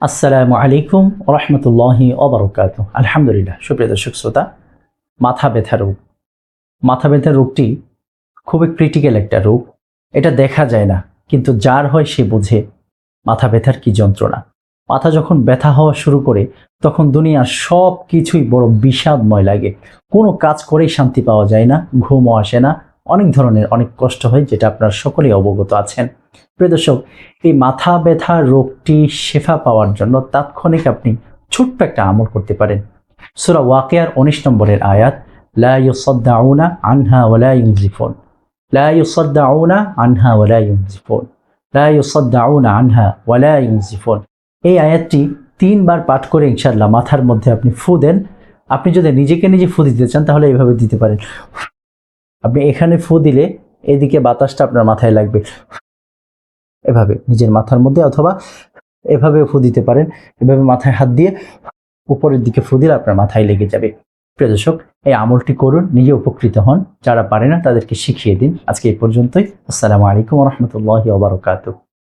আসসালামু আলাইকুম রহমতুল্লাহি ওবরকাত। আলহামদুলিল্লাহ। সুপ্রিয় দর্শক শ্রোতা, মাথা ব্যথা রোগ, মাথা ব্যথা রোগটি খুবই ক্রিটিক্যাল একটা রোগ। এটা দেখা যায় না, কিন্তু যার হয় সে বোঝে মাথা ব্যথার কি যন্ত্রণা। মাথা যখন ব্যথা হওয়া শুরু করে তখন দুনিয়ার সব কিছুই বড় বিষাদময় লাগে। কোনো কাজ করেই শান্তি পাওয়া যায় না, ঘুমও আসে না, অনেক ধরনের অনেক কষ্ট হয়, যেটা আপনারা সকলেই অবগত আছেন। প্রিয় দর্শক, এই মাথা ব্যথা রোগটি শেফা পাওয়ার জন্য তাৎক্ষণিক আপনি ছোট্ট একটা আমল করতে পারেন। সূরা ওয়াকিয়ার 19 নম্বরের আয়াত, লা ইউসাদ্দাউনা আনহা ওয়ালা ইউনজিফুন, লা ইউসাদ্দাউনা আনহা ওয়ালা ইউনজিফুন, লা ইউসাদ্দাউনা আনহা ওয়ালা ইউনজিফুন। এই আয়াতটি 3 বার পাঠ করে ইনশাআল্লাহ মাথার মধ্যে আপনি ফু দেন। আপনি যদি নিজেকে নিজে ফু দিতে চান তাহলে এইভাবে দিতে পারেন। আপনি এখানে ফু দিলে এদিকে বাতাসটা আপনার মাথায় লাগবে, এভাবে নিজের মাথার মধ্যে, অথবা এভাবে ফু দিতে পারেন। এভাবে মাথায় হাত দিয়ে উপরের দিকে ফু দিলে আপনার মাথায় লেগে যাবে। প্রিয় দর্শক, এই আমলটি করুন, নিজে উপকৃত হন। যারা পারে না তাদেরকে শিখিয়ে দিন। আজকে এই পর্যন্তই। আসসালামু আলাইকুম ওয়া রাহমাতুল্লাহি ওয়া বারাকাতুহু।